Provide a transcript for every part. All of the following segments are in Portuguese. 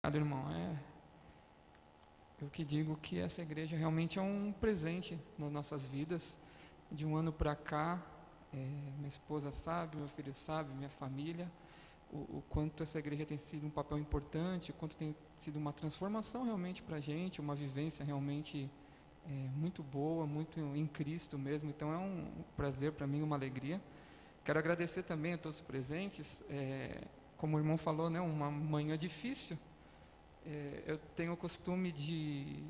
Obrigado, irmão. Eu que digo que essa igreja realmente é um presente nas nossas vidas. De um ano para cá, minha esposa sabe, meu filho sabe, minha família, o quanto essa igreja tem sido um papel importante, o quanto tem sido uma transformação realmente para a gente, uma vivência realmente muito boa, muito em Cristo mesmo. Então é um prazer para mim, uma alegria. Quero agradecer também a todos os presentes. Como o irmão falou, né, uma manhã difícil. Eu tenho o costume de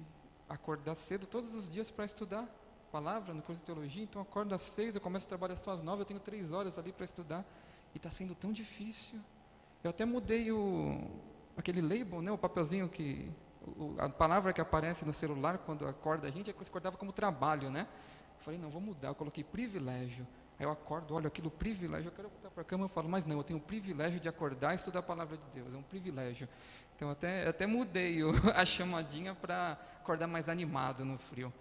acordar cedo todos os dias para estudar palavra no curso de teologia. Então eu acordo às 6, eu começo a trabalhar às 9, eu tenho 3 horas ali para estudar. E está sendo tão difícil. Eu até mudei aquele label, né, o papelzinho a palavra que aparece no celular quando acorda a gente, acordava como trabalho, né? Eu falei, não, vou mudar, eu coloquei privilégio. Aí eu acordo, olho aquilo, privilégio, eu quero voltar para a cama, eu falo, mas não, eu tenho o privilégio de acordar e estudar a palavra de Deus, é um privilégio. Então até mudei a chamadinha para acordar mais animado no frio.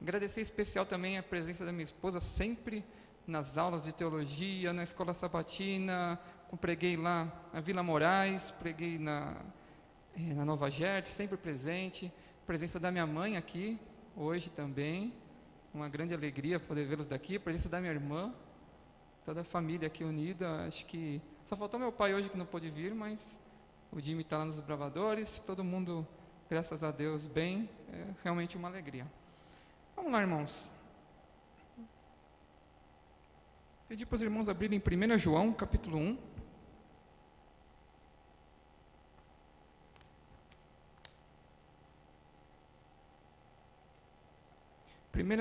Agradecer especial também a presença da minha esposa, sempre nas aulas de teologia, na escola sabatina, preguei lá na Vila Moraes, preguei na Nova Gerte, sempre presente. Presença da minha mãe aqui, hoje também, uma grande alegria poder vê-los daqui. A presença da minha irmã, toda a família aqui unida. Acho que só faltou meu pai hoje que não pôde vir, mas o Jimmy está lá nos Bravadores, todo mundo, graças a Deus, bem. É realmente uma alegria. Vamos lá, irmãos. Pedi para os irmãos abrirem 1 João, capítulo 1.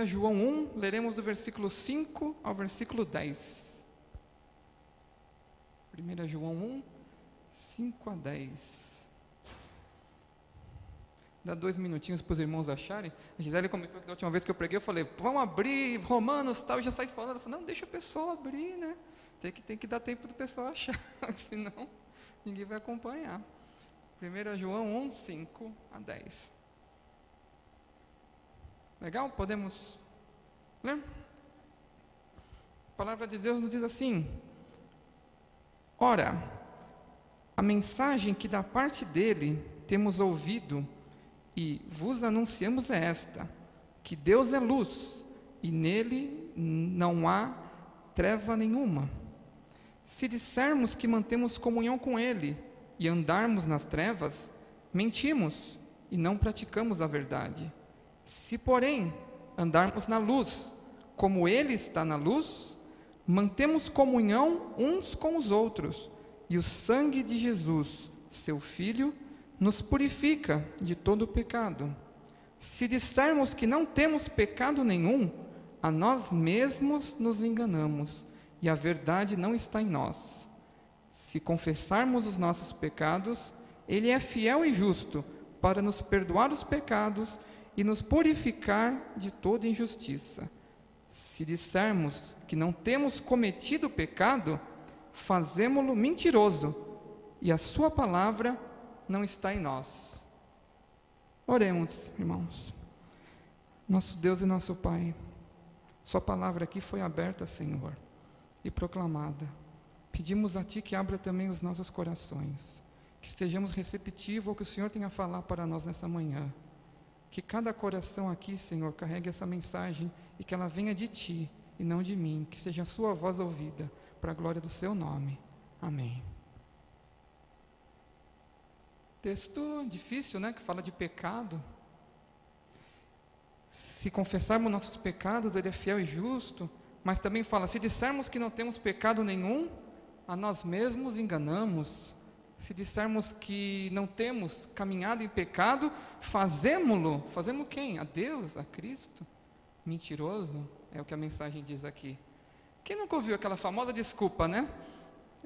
João 1, leremos do versículo 5 ao versículo 10. 1 João 1, 5 a 10. Dá 2 minutinhos para os irmãos acharem. A Gisele comentou que da última vez que eu preguei, eu falei, vamos abrir Romanos, tal, e já saí falando. Ela falou, não, deixa a pessoa abrir, né? Tem que dar tempo do pessoal achar, senão ninguém vai acompanhar. 1 João 1, 5 a 10. Legal? Podemos ler? A palavra de Deus nos diz assim: ora, a mensagem que da parte dele temos ouvido e vos anunciamos é esta, que Deus é luz e nele não há treva nenhuma. Se dissermos que mantemos comunhão com ele e andarmos nas trevas, mentimos e não praticamos a verdade. Se, porém, andarmos na luz, como ele está na luz, mantemos comunhão uns com os outros, e o sangue de Jesus, seu Filho, nos purifica de todo pecado. Se dissermos que não temos pecado nenhum, a nós mesmos nos enganamos, e a verdade não está em nós. Se confessarmos os nossos pecados, ele é fiel e justo para nos perdoar os pecados e nos purificar de toda injustiça. Se dissermos que não temos cometido pecado, fazemo-lo mentiroso, e a sua palavra não está em nós. Oremos, irmãos. Nosso Deus e nosso Pai, sua palavra aqui foi aberta, Senhor, e proclamada. Pedimos a Ti que abra também os nossos corações, que estejamos receptivos ao que o Senhor tem a falar para nós nessa manhã. Que cada coração aqui, Senhor, carregue essa mensagem e que ela venha de Ti e não de mim, que seja a sua voz ouvida, para a glória do Seu nome. Amém. Texto difícil, né, que fala de pecado. Se confessarmos nossos pecados, Ele é fiel e justo, mas também fala, se dissermos que não temos pecado nenhum, a nós mesmos enganamos. Se dissermos que não temos caminhado em pecado, fazemo-lo. Fazemos quem? A Deus, a Cristo? Mentiroso, é o que a mensagem diz aqui. Quem nunca ouviu aquela famosa desculpa, né?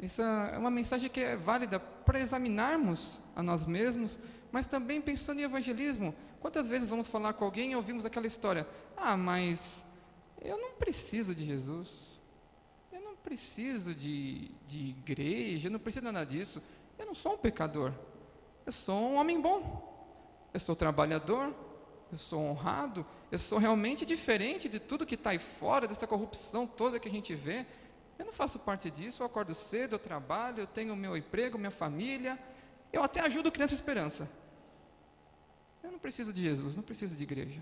Essa é uma mensagem que é válida para examinarmos a nós mesmos, mas também pensando em evangelismo. Quantas vezes vamos falar com alguém e ouvimos aquela história? Ah, mas eu não preciso de Jesus. Eu não preciso de igreja, eu não preciso nada disso. Eu não sou um pecador, eu sou um homem bom, eu sou trabalhador, eu sou honrado, eu sou realmente diferente de tudo que está aí fora, dessa corrupção toda que a gente vê. Eu não faço parte disso, eu acordo cedo, eu trabalho, eu tenho meu emprego, minha família, Eu até ajudo Criança Esperança. Eu não preciso de Jesus, não preciso de igreja.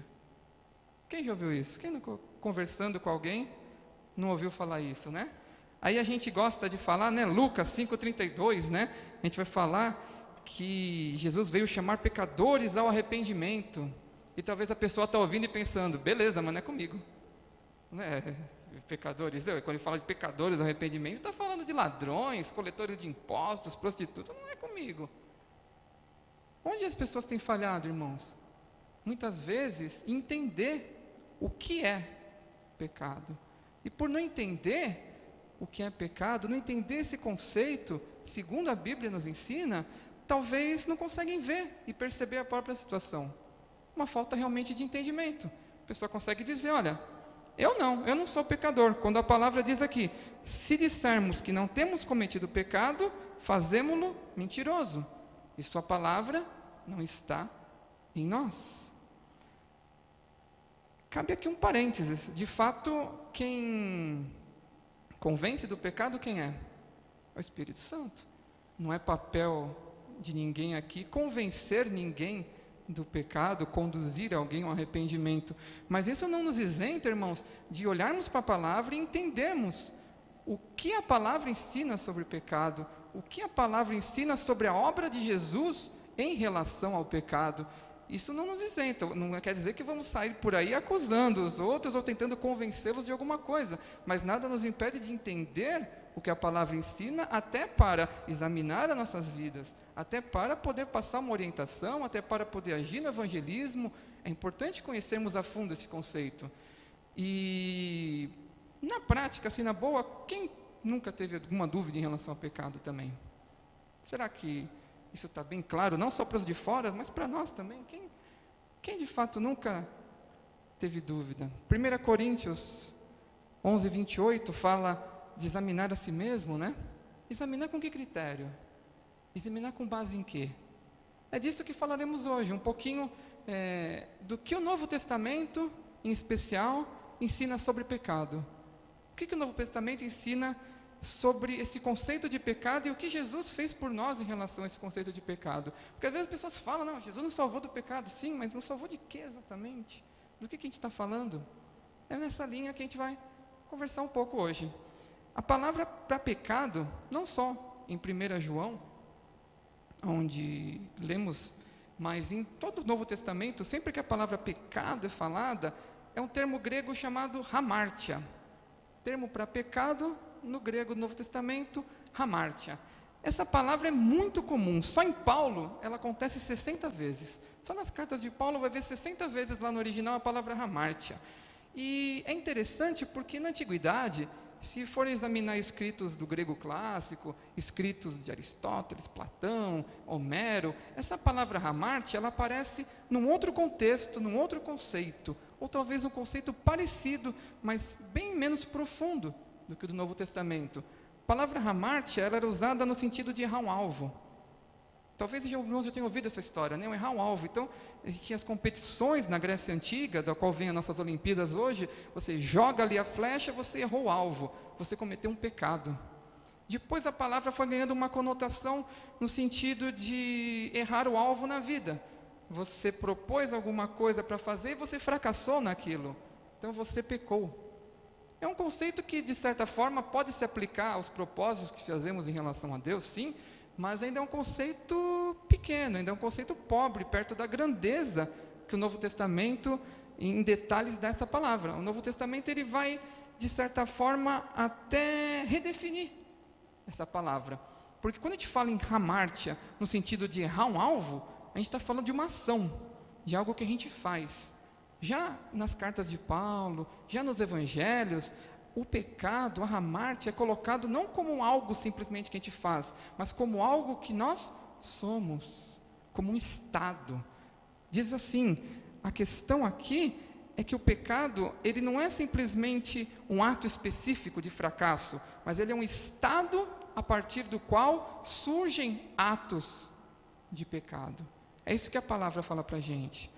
Quem já ouviu isso? Quem nunca, conversando com alguém, não ouviu falar isso, né? Aí a gente gosta de falar, né? Lucas 5,32, né? A gente vai falar que Jesus veio chamar pecadores ao arrependimento. E talvez a pessoa está ouvindo e pensando, beleza, mas não é comigo. Né? Pecadores, quando ele fala de pecadores ao arrependimento, está falando de ladrões, coletores de impostos, prostitutas, não é comigo. Onde as pessoas têm falhado, irmãos? Muitas vezes, entender o que é pecado. E por não entender o que é pecado, não entender esse conceito, segundo a Bíblia nos ensina, talvez não conseguem ver e perceber a própria situação. Uma falta realmente de entendimento. A pessoa consegue dizer, olha, eu não sou pecador. Quando a palavra diz aqui, se dissermos que não temos cometido pecado, fazemo-lo mentiroso. E sua palavra não está em nós. Cabe aqui um parênteses. De fato, quem convence do pecado, quem é? É o Espírito Santo. Não é papel de ninguém aqui convencer ninguém do pecado, conduzir alguém ao arrependimento. Mas isso não nos isenta, irmãos, de olharmos para a palavra e entendermos o que a palavra ensina sobre o pecado, o que a palavra ensina sobre a obra de Jesus em relação ao pecado. Isso não nos isenta, não quer dizer que vamos sair por aí acusando os outros ou tentando convencê-los de alguma coisa, mas nada nos impede de entender o que a palavra ensina, até para examinar as nossas vidas, até para poder passar uma orientação, até para poder agir no evangelismo. É importante conhecermos a fundo esse conceito. E na prática, assim, na boa, quem nunca teve alguma dúvida em relação ao pecado também? Será que isso está bem claro, não só para os de fora, mas para nós também? Quem de fato nunca teve dúvida? 1 Coríntios 11, 28 fala de examinar a si mesmo, né? Examinar com que critério? Examinar com base em quê? É disso que falaremos hoje, um pouquinho do que o Novo Testamento, em especial, ensina sobre pecado. O que o Novo Testamento ensina sobre esse conceito de pecado e o que Jesus fez por nós em relação a esse conceito de pecado? Porque às vezes as pessoas falam, não, Jesus nos salvou do pecado. Sim, mas nos salvou de quê exatamente? Do que a gente está falando? É nessa linha que a gente vai conversar um pouco hoje. A palavra para pecado, não só em 1 João, onde lemos, mas em todo o Novo Testamento, sempre que a palavra pecado é falada, é um termo grego chamado hamartia. Termo para pecado, no grego do Novo Testamento, hamartia. Essa palavra é muito comum, só em Paulo ela acontece 60 vezes. Só nas cartas de Paulo vai ver 60 vezes lá no original a palavra hamartia. E é interessante porque na Antiguidade, se for examinar escritos do grego clássico, escritos de Aristóteles, Platão, Homero, essa palavra hamartia, ela aparece num outro contexto, num outro conceito, ou talvez um conceito parecido, mas bem menos profundo do que o do Novo Testamento. A palavra hamartia, ela era usada no sentido de errar um alvo. Talvez alguns já tenham ouvido essa história, né? Errar um alvo. Então, existiam as competições na Grécia Antiga, da qual vem as nossas Olimpíadas hoje. Você joga ali a flecha, você errou o alvo, você cometeu um pecado. Depois a palavra foi ganhando uma conotação no sentido de errar o alvo na vida. Você propôs alguma coisa para fazer e você fracassou naquilo. Então você pecou. É um conceito que, de certa forma, pode se aplicar aos propósitos que fazemos em relação a Deus, sim, mas ainda é um conceito pequeno, ainda é um conceito pobre, perto da grandeza que o Novo Testamento, em detalhes, dá essa palavra. O Novo Testamento ele vai, de certa forma, até redefinir essa palavra. Porque quando a gente fala em hamartia, no sentido de errar um alvo, a gente está falando de uma ação, de algo que a gente faz. Já nas cartas de Paulo, já nos evangelhos, o pecado, a hamartia, é colocado não como algo simplesmente que a gente faz, mas como algo que nós somos, como um estado. Diz assim, a questão aqui é que o pecado, ele não é simplesmente um ato específico de fracasso, mas ele é um estado a partir do qual surgem atos de pecado. É isso que a palavra fala para a gente.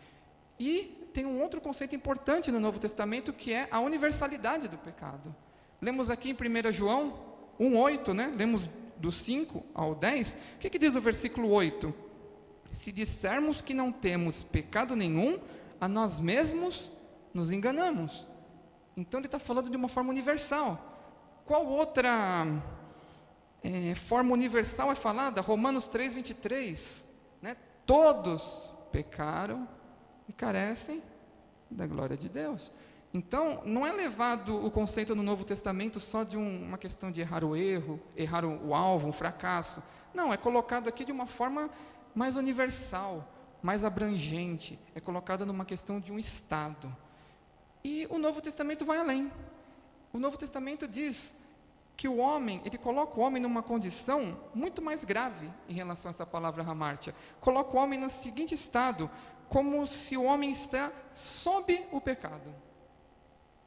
E tem um outro conceito importante no Novo Testamento, que é a universalidade do pecado. Lemos aqui em 1 João 1,8, né? Lemos do 5 ao 10, o que diz o versículo 8? Se dissermos que não temos pecado nenhum, a nós mesmos nos enganamos. Então ele está falando de uma forma universal. Qual outra forma universal é falada? Romanos 3:23, né? Todos pecaram e carecem da glória de Deus. Então, não é levado o conceito no Novo Testamento só de uma questão de errar o erro, errar o alvo, um fracasso. Não, é colocado aqui de uma forma mais universal, mais abrangente. É colocado numa questão de um estado. E o Novo Testamento vai além. O Novo Testamento diz que o homem, ele coloca o homem numa condição muito mais grave em relação a essa palavra hamartia. Coloca o homem no seguinte estado, como se o homem está sob o pecado.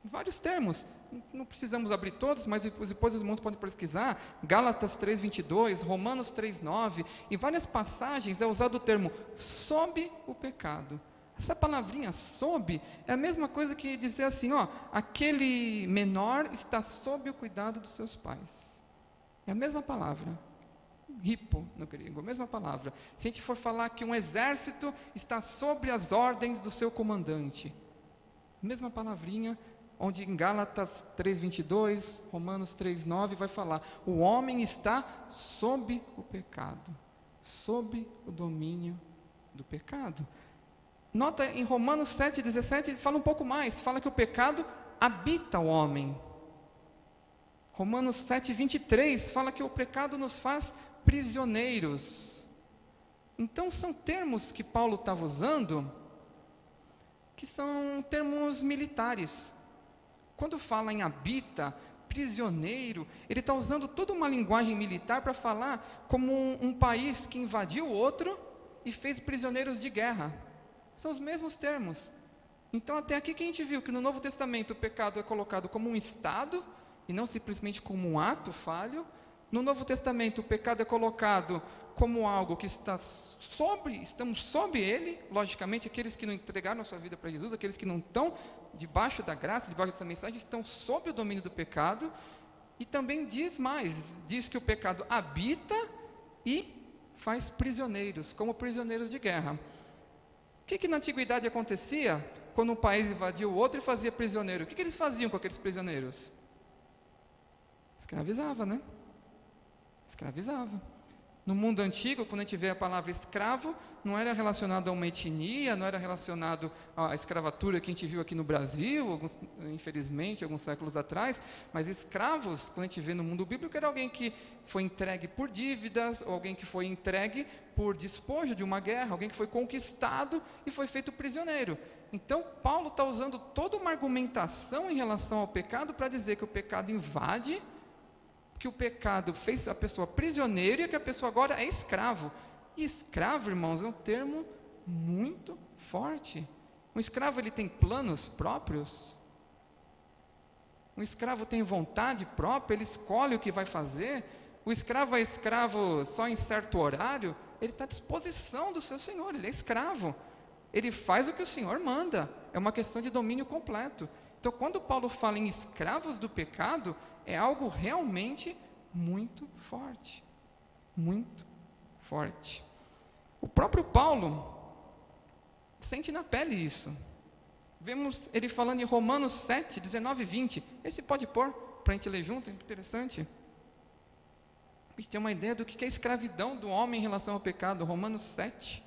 Vários termos, não precisamos abrir todos, mas depois os irmãos podem pesquisar. Gálatas 3:22, Romanos 3:9, em várias passagens é usado o termo sob o pecado. Essa palavrinha sob é a mesma coisa que dizer assim, aquele menor está sob o cuidado dos seus pais. É a mesma palavra, hipo no grego, a mesma palavra. Se a gente for falar que um exército está sob as ordens do seu comandante, mesma palavrinha, onde em Gálatas 3:22, Romanos 3:9 vai falar, o homem está sob o pecado, sob o domínio do pecado. Nota em Romanos 7:17, ele fala um pouco mais, fala que o pecado habita o homem. Romanos 7:23 fala que o pecado nos faz prisioneiros. Então são termos que Paulo estava usando, que são termos militares. Quando fala em habita, prisioneiro, ele está usando toda uma linguagem militar para falar como um país que invadiu o outro e fez prisioneiros de guerra. São os mesmos termos. Então até aqui que a gente viu que no Novo Testamento o pecado é colocado como um estado e não simplesmente como um ato falho. No Novo Testamento o pecado é colocado como algo que estamos sob ele, logicamente aqueles que não entregaram a sua vida para Jesus, aqueles que não estão debaixo da graça, debaixo dessa mensagem, estão sob o domínio do pecado. E também diz mais, diz que o pecado habita e faz prisioneiros, como prisioneiros de guerra. O que na antiguidade acontecia quando um país invadia o outro e fazia prisioneiro? O que eles faziam com aqueles prisioneiros? Escravizava, né? Escravizava. No mundo antigo, quando a gente vê a palavra escravo, não era relacionado a uma etnia, não era relacionado à escravatura que a gente viu aqui no Brasil, infelizmente, alguns séculos atrás, mas escravos, quando a gente vê no mundo bíblico, era alguém que foi entregue por dívidas, ou alguém que foi entregue por despojo de uma guerra, alguém que foi conquistado e foi feito prisioneiro. Então, Paulo está usando toda uma argumentação em relação ao pecado para dizer que o pecado invade, que o pecado fez a pessoa prisioneira e que a pessoa agora é escravo. E escravo, irmãos, é um termo muito forte. Um escravo, ele tem planos próprios? Um escravo tem vontade própria, ele escolhe o que vai fazer? O escravo é escravo só em certo horário? Ele está à disposição do seu senhor, ele é escravo. Ele faz o que o senhor manda, é uma questão de domínio completo. Então, quando Paulo fala em escravos do pecado, é algo realmente muito forte. Muito forte. O próprio Paulo sente na pele isso. Vemos ele falando em Romanos 7, 19 e 20. Esse pode pôr para a gente ler junto, é interessante. A gente tem uma ideia do que é a escravidão do homem em relação ao pecado. Romanos 7,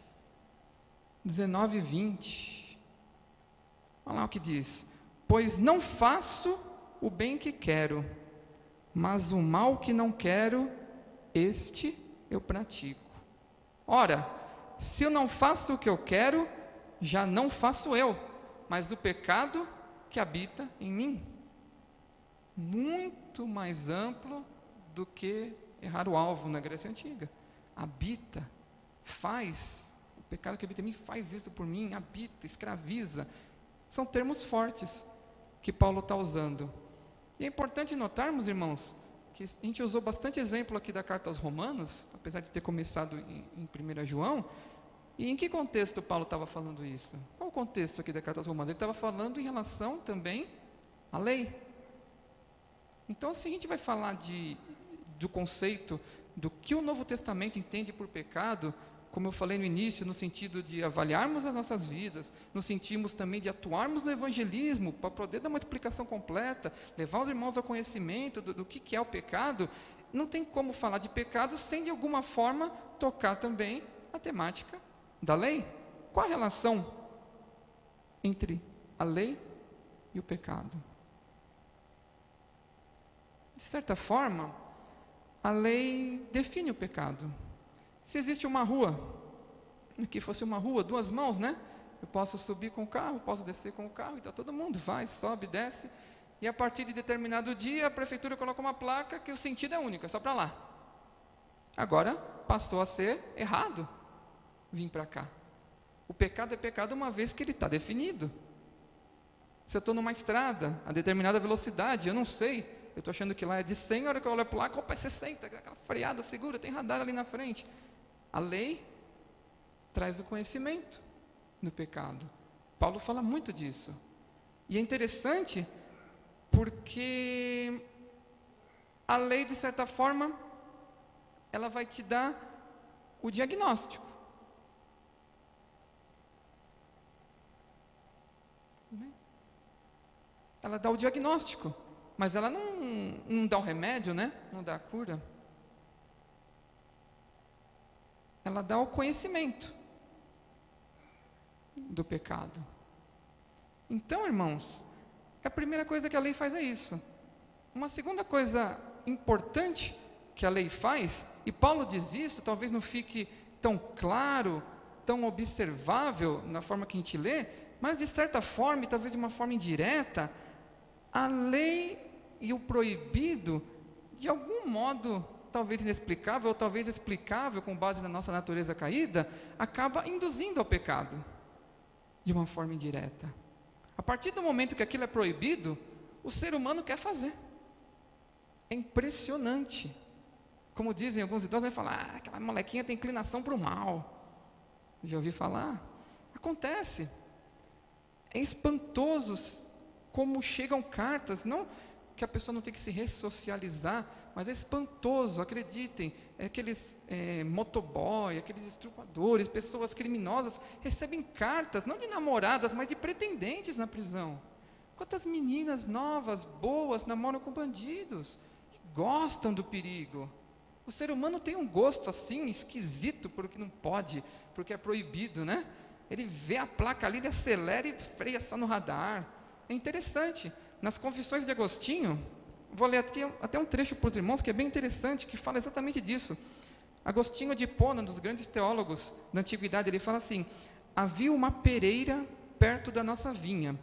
19 e 20. Olha lá o que diz. Pois não faço o bem que quero, mas o mal que não quero, este eu pratico. Ora, se eu não faço o que eu quero, já não faço eu, mas o pecado que habita em mim. Muito mais amplo do que errar o alvo na Grécia Antiga. Habita, faz, o pecado que habita em mim faz isso por mim, habita, escraviza. São termos fortes que Paulo está usando. E é importante notarmos, irmãos, que a gente usou bastante exemplo aqui da carta aos Romanos, apesar de ter começado em 1 João. E em que contexto Paulo estava falando isso? Qual o contexto aqui da carta aos Romanos? Ele estava falando em relação também à lei. Então, se a gente vai falar do conceito do que o Novo Testamento entende por pecado, como eu falei no início, no sentido de avaliarmos as nossas vidas, nos sentimos também de atuarmos no evangelismo, para poder dar uma explicação completa, levar os irmãos ao conhecimento do que é o pecado, não tem como falar de pecado sem, de alguma forma, tocar também a temática da lei. Qual a relação entre a lei e o pecado? De certa forma, a lei define o pecado. Se existe uma rua, que fosse uma rua, duas mãos, né? Eu posso subir com o carro, posso descer com o carro, então todo mundo vai, sobe, desce, e a partir de determinado dia a prefeitura coloca uma placa que o sentido é único, é só para lá. Agora passou a ser errado vir para cá. O pecado é pecado uma vez que ele está definido. Se eu estou numa estrada, a determinada velocidade, eu não sei, eu estou achando que lá é de 100, a hora que eu olho para lá, opa, é 60, aquela freada segura, tem radar ali na frente. A lei traz o conhecimento do pecado. Paulo fala muito disso. E é interessante porque a lei, de certa forma, ela vai te dar o diagnóstico. Ela dá o diagnóstico, mas ela não dá o remédio, né? Não dá a cura. Ela dá o conhecimento do pecado. Então, irmãos, a primeira coisa que a lei faz é isso. Uma segunda coisa importante que a lei faz, e Paulo diz isso, talvez não fique tão claro, tão observável na forma que a gente lê, mas de certa forma, e talvez de uma forma indireta, a lei e o proibido, de algum modo, talvez inexplicável, ou talvez explicável com base na nossa natureza caída, acaba induzindo ao pecado, de uma forma indireta. A partir do momento que aquilo é proibido, o ser humano quer fazer. É impressionante. Como dizem alguns idosos, vai falar, aquela molequinha tem inclinação para o mal. Já ouvi falar? Acontece. É espantoso como chegam cartas, não que a pessoa não tem que se ressocializar, mas é espantoso, acreditem, aqueles motoboy, aqueles estrupadores, pessoas criminosas, recebem cartas, não de namoradas, mas de pretendentes na prisão. Quantas meninas novas, boas, namoram com bandidos, que gostam do perigo. O ser humano tem um gosto assim, esquisito, porque não pode, porque é proibido, né? Ele vê a placa ali, ele acelera e freia só no radar. É interessante, nas Confissões de Agostinho, vou ler aqui até um trecho para os irmãos, que é bem interessante, que fala exatamente disso. Agostinho de Hipona, um dos grandes teólogos da antiguidade, ele fala assim: havia uma pereira perto da nossa vinha,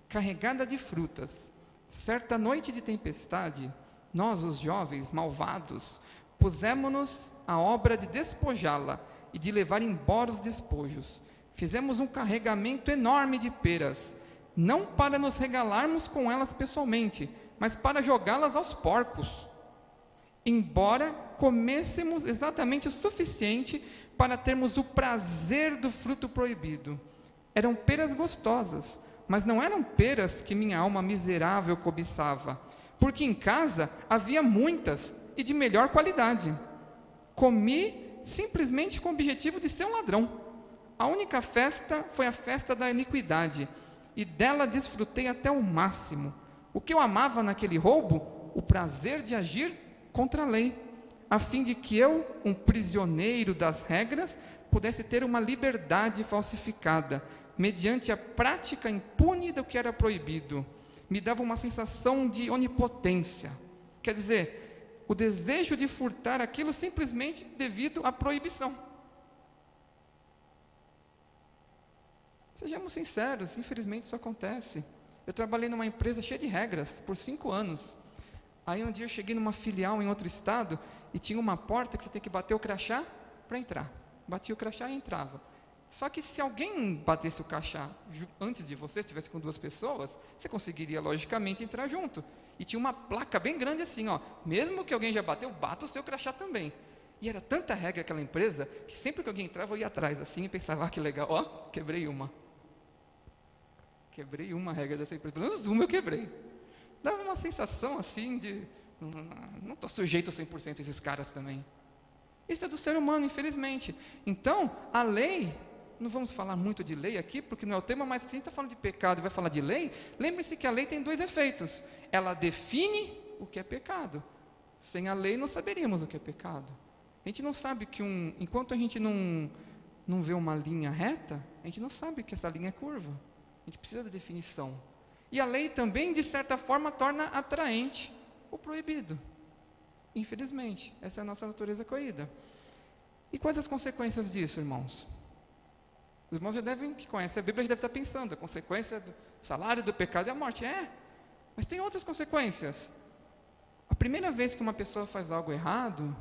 carregada de frutas. Certa noite de tempestade, nós, os jovens malvados, pusemos-nos à obra de despojá-la e de levar embora os despojos. Fizemos um carregamento enorme de peras, não para nos regalarmos com elas pessoalmente, mas para jogá-las aos porcos, embora comêssemos exatamente o suficiente para termos o prazer do fruto proibido. Eram peras gostosas, mas não eram peras que minha alma miserável cobiçava, porque em casa havia muitas e de melhor qualidade. Comi simplesmente com o objetivo de ser um ladrão. A única festa foi a festa da iniquidade, e dela desfrutei até o máximo. O que eu amava naquele roubo? O prazer de agir contra a lei, a fim de que eu, um prisioneiro das regras, pudesse ter uma liberdade falsificada, mediante a prática impune do que era proibido. Me dava uma sensação de onipotência. Quer dizer, o desejo de furtar aquilo simplesmente devido à proibição. Sejamos sinceros, infelizmente isso acontece. Eu trabalhei numa empresa cheia de regras por 5 anos. Aí um dia eu cheguei numa filial em outro estado e tinha uma porta que você tem que bater o crachá para entrar. Batia o crachá e entrava. Só que se alguém batesse o crachá antes de você, estivesse com 2 pessoas, você conseguiria logicamente entrar junto. E tinha uma placa bem grande assim, ó, mesmo que alguém já bateu, bata o seu crachá também. E era tanta regra aquela empresa, que sempre que alguém entrava eu ia atrás assim e pensava, que legal, ó, quebrei uma. Quebrei uma regra dessa empresa, pelo menos uma eu quebrei. Dava uma sensação assim de, não estou sujeito 100% a esses caras também. Isso é do ser humano, infelizmente. Então, a lei, não vamos falar muito de lei aqui, porque não é o tema, mas se a gente está falando de pecado e vai falar de lei, lembre-se que a lei tem dois efeitos. Ela define o que é pecado. Sem a lei não saberíamos o que é pecado. A gente não sabe que enquanto a gente não vê uma linha reta, a gente não sabe que essa linha é curva. A gente precisa da definição. E a lei também, de certa forma, torna atraente o proibido. Infelizmente, essa é a nossa natureza caída. E quais as consequências disso, irmãos? Os irmãos que conhecem a Bíblia, já devem estar pensando, a consequência do salário do pecado é a morte. Mas tem outras consequências. A primeira vez que uma pessoa faz algo errado,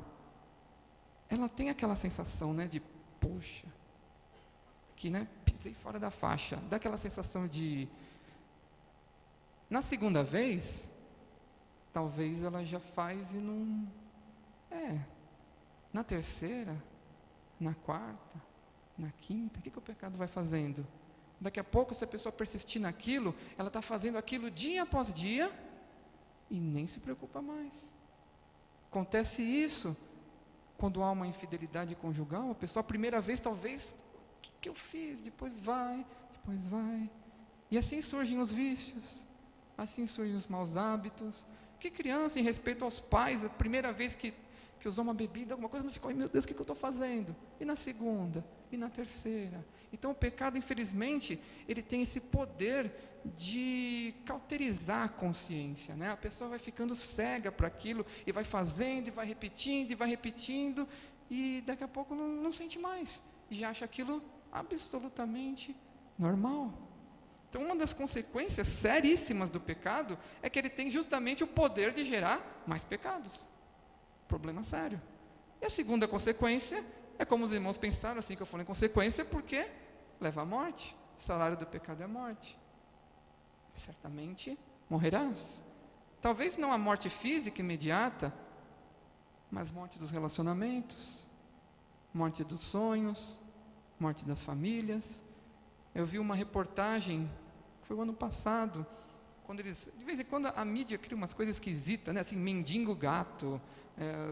ela tem aquela sensação, de, poxa, que, pisei fora da faixa. Dá aquela sensação de... Na segunda vez, talvez ela já faz e não... Na terceira, na quarta, na quinta, o que o pecado vai fazendo? Daqui a pouco, se a pessoa persistir naquilo, ela está fazendo aquilo dia após dia e nem se preocupa mais. Acontece isso quando há uma infidelidade conjugal. A pessoa, a primeira vez, talvez, o que eu fiz? Depois vai. E assim surgem os vícios, assim surgem os maus hábitos. Que criança, em respeito aos pais, a primeira vez que usou uma bebida, alguma coisa, não ficou, meu Deus, o que eu estou fazendo? E na segunda, e na terceira. Então o pecado, infelizmente, ele tem esse poder de cauterizar a consciência, A pessoa vai ficando cega para aquilo, e vai fazendo, e vai repetindo, e daqui a pouco não sente mais, e já acha aquilo absolutamente normal. Então, uma das consequências seríssimas do pecado é que ele tem justamente o poder de gerar mais pecados. Problema sério. E a segunda consequência é como os irmãos pensaram, assim que eu falei, consequência, porque leva à morte. O salário do pecado é a morte. Certamente morrerás. Talvez não a morte física imediata, mas morte dos relacionamentos, morte dos sonhos, morte das famílias. Eu vi uma reportagem, foi o ano passado, quando de vez em quando a mídia cria umas coisas esquisitas, assim, mendigo gato,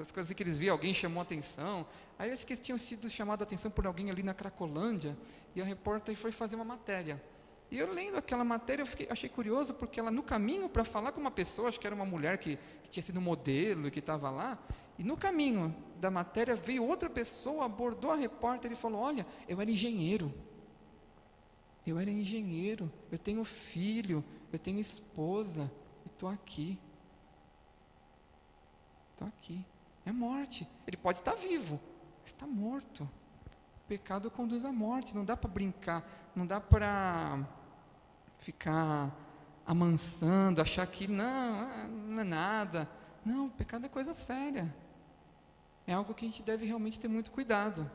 as coisas que eles viam, alguém chamou a atenção. Aí acho que eles tinham sido chamados a atenção por alguém ali na Cracolândia, e a repórter foi fazer uma matéria. E eu lendo aquela matéria, achei curioso, porque ela no caminho para falar com uma pessoa, acho que era uma mulher que tinha sido modelo e que estava lá, e no caminho da matéria veio outra pessoa, abordou a repórter e falou, olha, eu era engenheiro, eu tenho filho, eu tenho esposa, e estou aqui. É morte. Ele pode estar vivo, mas está morto. O pecado conduz à morte. Não dá para brincar, não dá para ficar amansando, achar que não é nada. Não, o pecado é coisa séria. É algo que a gente deve realmente ter muito cuidado.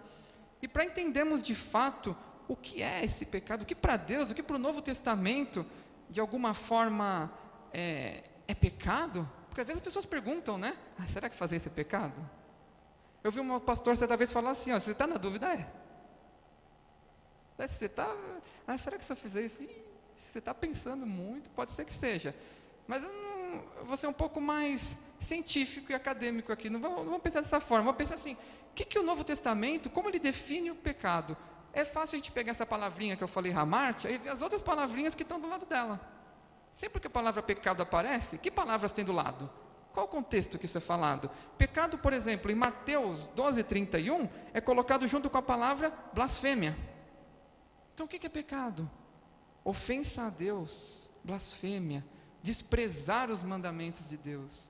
E para entendermos de fato o que é esse pecado, o que para Deus, o que para o Novo Testamento, de alguma forma é pecado, porque às vezes as pessoas perguntam, será que fazer isso é pecado? Eu vi um pastor certa vez falar assim, você está na dúvida? Você está, será que se eu fizer isso? Se você está pensando muito, pode ser que seja. Mas eu vou ser um pouco mais científico e acadêmico aqui, não vamos pensar dessa forma, vamos pensar assim, o que o Novo Testamento, como ele define o pecado? É fácil a gente pegar essa palavrinha que eu falei, Hamart, e ver as outras palavrinhas que estão do lado dela. Sempre que a palavra pecado aparece, que palavras tem do lado? Qual o contexto que isso é falado? Pecado, por exemplo, em Mateus 12:31, é colocado junto com a palavra blasfêmia. Então o que é pecado? Ofensa a Deus, blasfêmia, desprezar os mandamentos de Deus.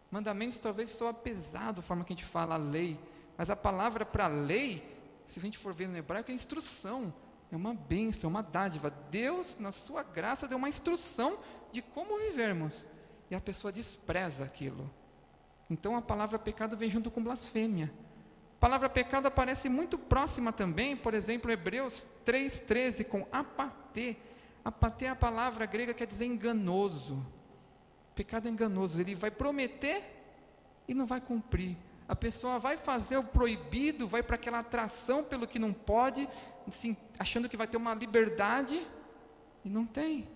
Mandamentos talvez soa pesado a forma que a gente fala a lei, mas a palavra para lei, se a gente for ver no hebraico, é instrução, é uma bênção, é uma dádiva. Deus, na sua graça, deu uma instrução de como vivermos, e a pessoa despreza aquilo. Então a palavra pecado vem junto com blasfêmia. A palavra pecado aparece muito próxima também, por exemplo, Hebreus 3:13, com apatê. Apatê é a palavra grega que quer dizer enganoso. Pecado é enganoso, ele vai prometer e não vai cumprir. A pessoa vai fazer o proibido, vai para aquela atração pelo que não pode, assim, achando que vai ter uma liberdade, e não tem.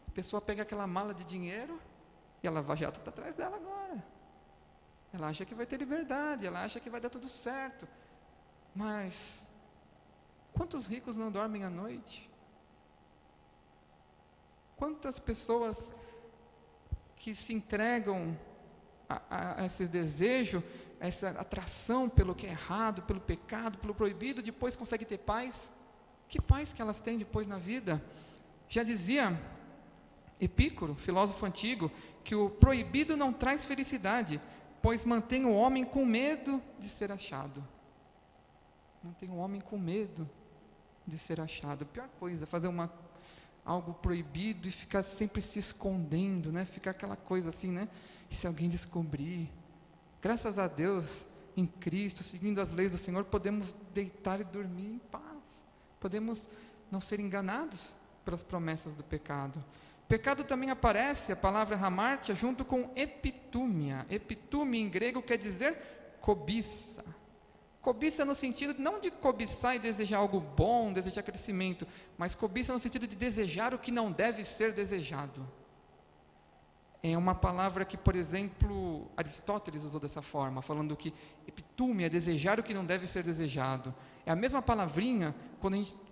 A pessoa pega aquela mala de dinheiro, e a Lava Jato está atrás dela agora. Ela acha que vai ter liberdade, ela acha que vai dar tudo certo. Mas quantos ricos não dormem à noite? Quantas pessoas que se entregam a esse desejo, a essa atração pelo que é errado, pelo pecado, pelo proibido, depois conseguem ter paz? Que paz que elas têm depois na vida? Já dizia Epícoro, filósofo antigo, que o proibido não traz felicidade, pois mantém o homem com medo de ser achado. Mantém o homem com medo de ser achado. A pior coisa, fazer algo proibido e ficar sempre se escondendo, né? Ficar aquela coisa assim, né? E se alguém descobrir? Graças a Deus, em Cristo, seguindo as leis do Senhor, podemos deitar e dormir em paz. Podemos não ser enganados pelas promessas do pecado. Pecado também aparece, a palavra hamartia, junto com epitúmia. Epitúmia em grego quer dizer cobiça. Cobiça no sentido não de cobiçar e desejar algo bom, desejar crescimento, mas cobiça no sentido de desejar o que não deve ser desejado. É uma palavra que, por exemplo, Aristóteles usou dessa forma, falando que epitúmia é desejar o que não deve ser desejado. É a mesma palavrinha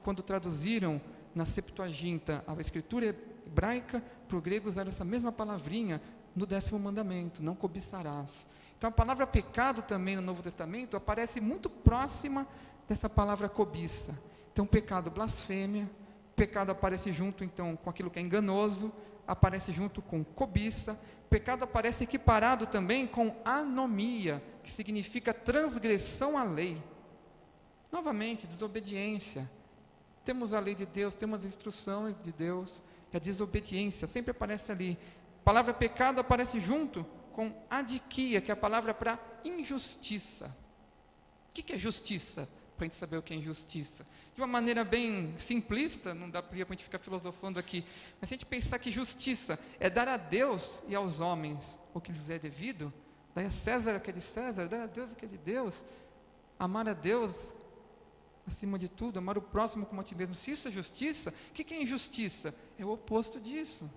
quando traduziram na Septuaginta a escritura hebraica para o grego, usaram essa mesma palavrinha no 10º mandamento, não cobiçarás. Então a palavra pecado também no Novo Testamento aparece muito próxima dessa palavra cobiça. Então pecado, blasfêmia, pecado aparece junto então com aquilo que é enganoso, aparece junto com cobiça, pecado aparece equiparado também com anomia, que significa transgressão à lei. Novamente, desobediência. Temos a lei de Deus, temos as instruções de Deus, e a desobediência sempre aparece ali. A palavra pecado aparece junto com adiquia, que é a palavra para injustiça. O que é justiça? Para a gente saber o que é injustiça. De uma maneira bem simplista, não dá para a gente ficar filosofando aqui, mas se a gente pensar que justiça é dar a Deus e aos homens o que lhes é devido, dar a César o que é de César, dar a Deus o que é de Deus, amar a Deus acima de tudo, amar o próximo como a ti mesmo. Se isso é justiça, o que é injustiça? É o oposto disso.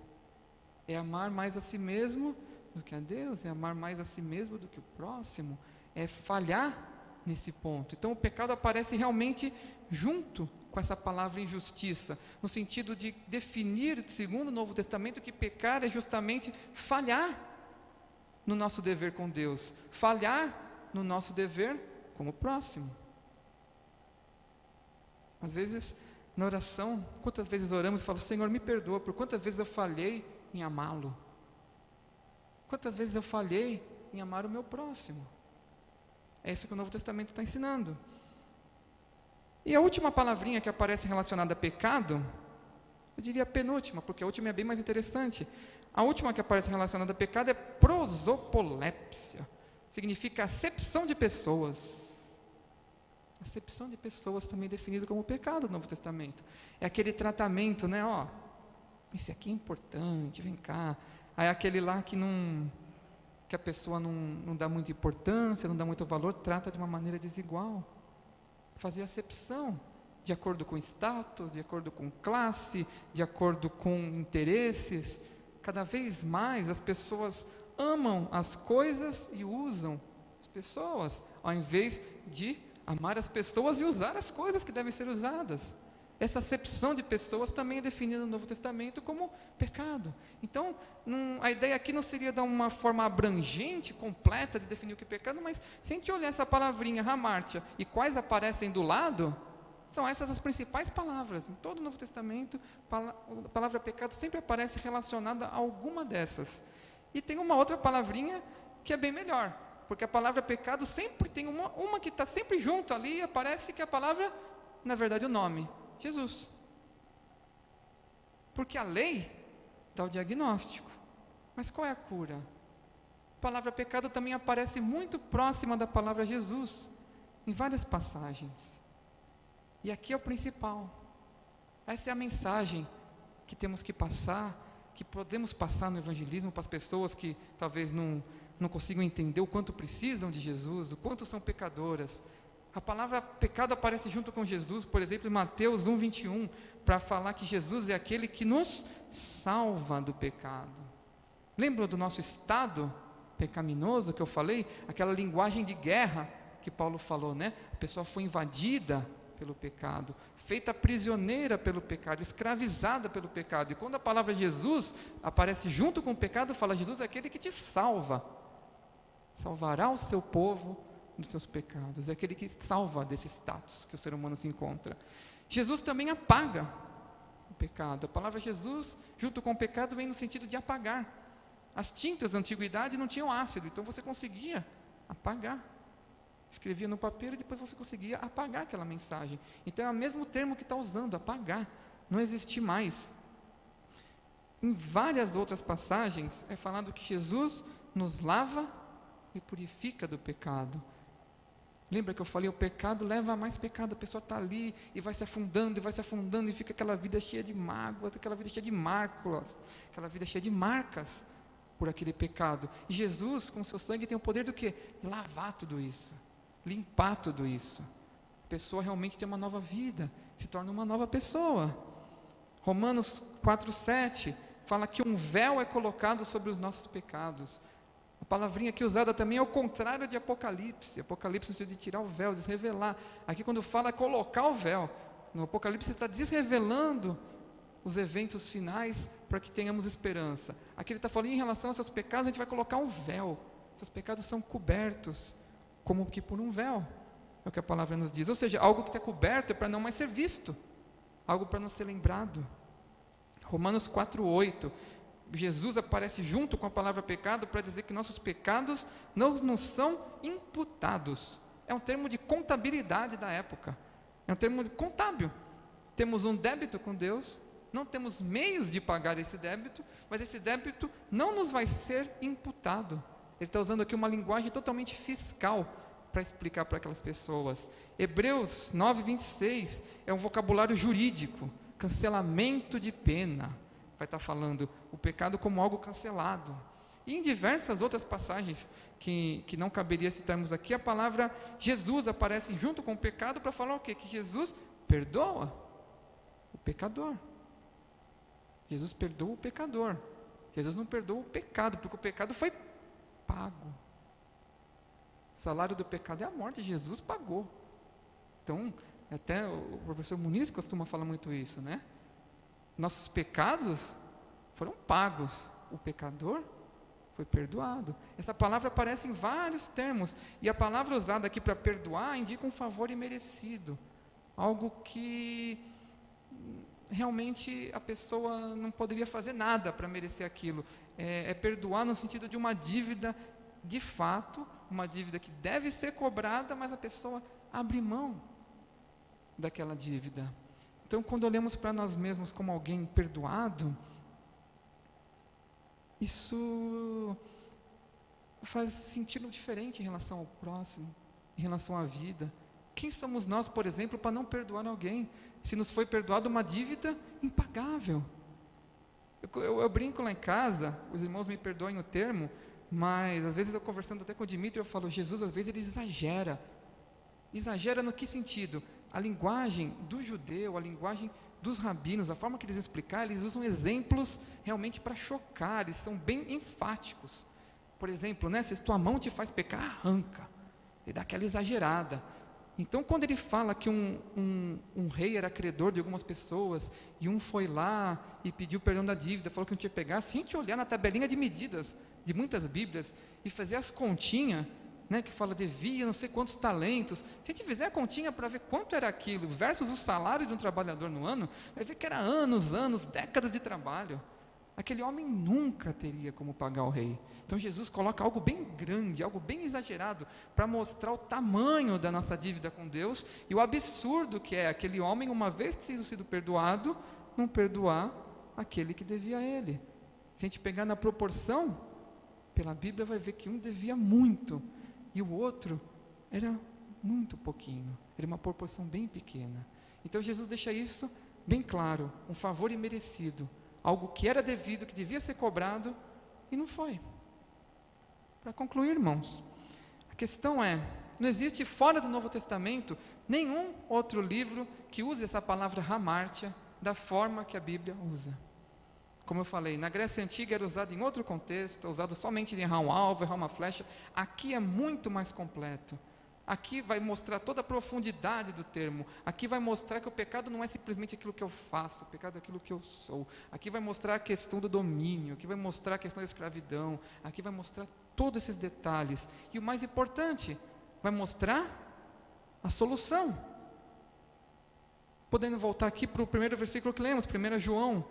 É amar mais a si mesmo do que a Deus, é amar mais a si mesmo do que o próximo, é falhar nesse ponto. Então o pecado aparece realmente junto com essa palavra injustiça, no sentido de definir, segundo o Novo Testamento, que pecar é justamente falhar no nosso dever com Deus, falhar no nosso dever com o próximo. Às vezes, na oração, quantas vezes oramos e falamos, Senhor, me perdoa, por quantas vezes eu falhei em amá-lo? Quantas vezes eu falhei em amar o meu próximo? É isso que o Novo Testamento está ensinando. E a última palavrinha que aparece relacionada a pecado, eu diria a penúltima, porque a última é bem mais interessante. A última que aparece relacionada a pecado é prosopolepsia. Significa acepção de pessoas. Acepção de pessoas também definido como pecado no Novo Testamento. É aquele tratamento, né? Ó, esse aqui é importante, vem cá. Aí aquele lá que a pessoa não dá muita importância, não dá muito valor, trata de uma maneira desigual. Fazer acepção de acordo com status, de acordo com classe, de acordo com interesses. Cada vez mais as pessoas amam as coisas e usam as pessoas, ao invés de amar as pessoas e usar as coisas que devem ser usadas. Essa acepção de pessoas também é definida no Novo Testamento como pecado. Então, a ideia aqui não seria dar uma forma abrangente, completa de definir o que é pecado, mas se a gente olhar essa palavrinha, hamartia, e quais aparecem do lado, são essas as principais palavras. Em todo o Novo Testamento, a palavra pecado sempre aparece relacionada a alguma dessas. E tem uma outra palavrinha que é bem melhor, porque a palavra pecado sempre tem uma que está sempre junto ali, e aparece que a palavra, na verdade, o nome, Jesus. Porque a lei dá o diagnóstico, mas qual é a cura? A palavra pecado também aparece muito próxima da palavra Jesus, em várias passagens. E aqui é o principal. Essa é a mensagem que temos que passar, que podemos passar no evangelismo para as pessoas que talvez não consigam entender o quanto precisam de Jesus, o quanto são pecadoras. A palavra pecado aparece junto com Jesus, por exemplo, em Mateus 1:21, para falar que Jesus é aquele que nos salva do pecado. Lembram do nosso estado pecaminoso que eu falei, aquela linguagem de guerra que Paulo falou, né? A pessoa foi invadida pelo pecado, feita prisioneira pelo pecado, escravizada pelo pecado. E quando a palavra Jesus aparece junto com o pecado, fala: Jesus é aquele que te salva, salvará o seu povo dos seus pecados, é aquele que salva desse status que o ser humano se encontra. Jesus também apaga o pecado. A palavra Jesus, junto com o pecado, vem no sentido de apagar. As tintas da antiguidade não tinham ácido, então você conseguia apagar. Escrevia no papel e depois você conseguia apagar aquela mensagem. Então é o mesmo termo que está usando, apagar, não existir mais. Em várias outras passagens é falado que Jesus nos lava e purifica do pecado. Lembra que eu falei, o pecado leva a mais pecado, a pessoa está ali e vai se afundando e fica aquela vida cheia de mágoas, aquela vida cheia de máculas, aquela vida cheia de marcas por aquele pecado. E Jesus, com o seu sangue, tem o poder do quê? Lavar tudo isso, limpar tudo isso. A pessoa realmente tem uma nova vida, se torna uma nova pessoa. Romanos 4:7 fala que um véu é colocado sobre os nossos pecados. A palavrinha aqui usada também é o contrário de Apocalipse. Apocalipse no sentido de tirar o véu, desrevelar. Aqui quando fala colocar o véu, no Apocalipse está desrevelando os eventos finais para que tenhamos esperança. Aqui ele está falando em relação aos seus pecados, a gente vai colocar um véu. Seus pecados são cobertos, como que por um véu. É o que a palavra nos diz. Ou seja, algo que está coberto é para não mais ser visto. Algo para não ser lembrado. Romanos 4:8. Jesus aparece junto com a palavra pecado para dizer que nossos pecados não nos são imputados. É um termo de contabilidade da época. É um termo contábil. Temos um débito com Deus, não temos meios de pagar esse débito, mas esse débito não nos vai ser imputado. Ele está usando aqui uma linguagem totalmente fiscal para explicar para aquelas pessoas. Hebreus 9:26 é um vocabulário jurídico, cancelamento de pena. Vai estar falando o pecado como algo cancelado. E em diversas outras passagens que não caberia citarmos aqui, a palavra Jesus aparece junto com o pecado para falar o quê? Que Jesus perdoa o pecador. Jesus perdoa o pecador. Jesus não perdoa o pecado, porque o pecado foi pago. O salário do pecado é a morte, Jesus pagou. Então, até o professor Muniz costuma falar muito isso, né? Nossos pecados foram pagos, o pecador foi perdoado. Essa palavra aparece em vários termos, e a palavra usada aqui para perdoar indica um favor imerecido, algo que realmente a pessoa não poderia fazer nada para merecer aquilo. É perdoar no sentido de uma dívida de fato, uma dívida que deve ser cobrada, mas a pessoa abre mão daquela dívida. Então, quando olhamos para nós mesmos como alguém perdoado, isso faz sentido diferente em relação ao próximo, em relação à vida. Quem somos nós, por exemplo, para não perdoar alguém, se nos foi perdoada uma dívida impagável? Eu brinco lá em casa, os irmãos me perdoem o termo, mas às vezes eu conversando até com o Dimitri, eu falo, Jesus às vezes ele exagera. Exagera no que sentido? A linguagem do judeu, a linguagem dos rabinos, a forma que eles explicar, eles usam exemplos realmente para chocar, eles são bem enfáticos. Por exemplo, né, se tua mão te faz pecar, arranca. Ele dá aquela exagerada. Então, quando ele fala que um rei era credor de algumas pessoas, e um foi lá e pediu perdão da dívida, falou que não tinha que pegar, se a gente olhar na tabelinha de medidas de muitas bíblias e fazer as continhas, né, que fala devia não sei quantos talentos, se a gente fizer a continha para ver quanto era aquilo, versus o salário de um trabalhador no ano, vai ver que era anos, décadas de trabalho. Aquele homem nunca teria como pagar o rei. Então Jesus coloca algo bem grande, algo bem exagerado, para mostrar o tamanho da nossa dívida com Deus, e o absurdo que é aquele homem, uma vez tendo sido perdoado, não perdoar aquele que devia a ele. Se a gente pegar na proporção, pela Bíblia vai ver que um devia muito, e o outro era muito pouquinho, era uma proporção bem pequena. Então Jesus deixa isso bem claro, um favor imerecido, algo que era devido, que devia ser cobrado, e não foi. Para concluir, irmãos, a questão é, não existe fora do Novo Testamento nenhum outro livro que use essa palavra hamartia da forma que a Bíblia usa. Como eu falei, na Grécia Antiga era usado em outro contexto, usado somente de errar um alvo, errar uma flecha. Aqui é muito mais completo. Aqui vai mostrar toda a profundidade do termo. Aqui vai mostrar que o pecado não é simplesmente aquilo que eu faço, o pecado é aquilo que eu sou. Aqui vai mostrar a questão do domínio, aqui vai mostrar a questão da escravidão, aqui vai mostrar todos esses detalhes. E o mais importante, vai mostrar a solução. Podendo voltar aqui para o primeiro versículo que lemos, 1 João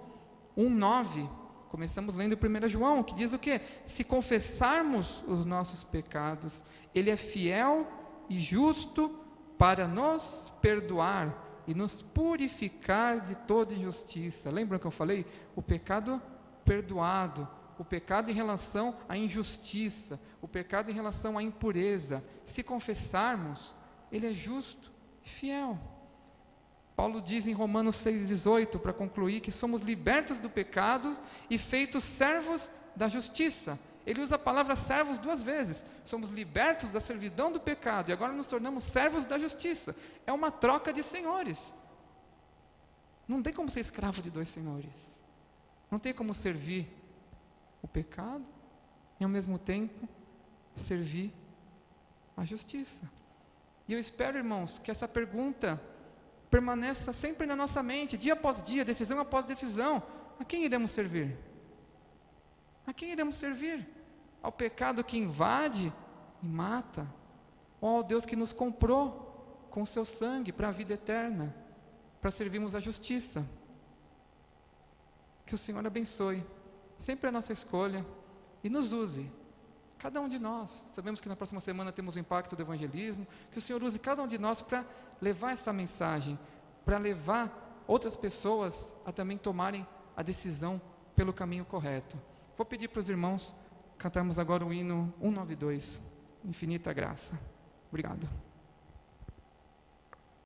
1,9. Começamos lendo 1 João, que diz o quê? Se confessarmos os nossos pecados, Ele é fiel e justo para nos perdoar e nos purificar de toda injustiça. Lembram que eu falei? O pecado perdoado, o pecado em relação à injustiça, o pecado em relação à impureza. Se confessarmos, Ele é justo e fiel. Paulo diz em Romanos 6,18, para concluir, que somos libertos do pecado e feitos servos da justiça. Ele usa a palavra servos 2 vezes. Somos libertos da servidão do pecado e agora nos tornamos servos da justiça. É uma troca de senhores. Não tem como ser escravo de 2 senhores. Não tem como servir o pecado e ao mesmo tempo servir a justiça. E eu espero, irmãos, que essa pergunta permaneça sempre na nossa mente, dia após dia, decisão após decisão. A quem iremos servir? A quem iremos servir? Ao pecado que invade e mata? Ou ao Deus que nos comprou com o seu sangue para a vida eterna, para servirmos a justiça? Que o Senhor abençoe sempre a nossa escolha e nos use, cada um de nós. Sabemos que na próxima semana temos o impacto do evangelismo. Que o Senhor use cada um de nós para levar essa mensagem, para levar outras pessoas a também tomarem a decisão pelo caminho correto. Vou pedir para os irmãos cantarmos agora o hino 192, Infinita Graça. Obrigado.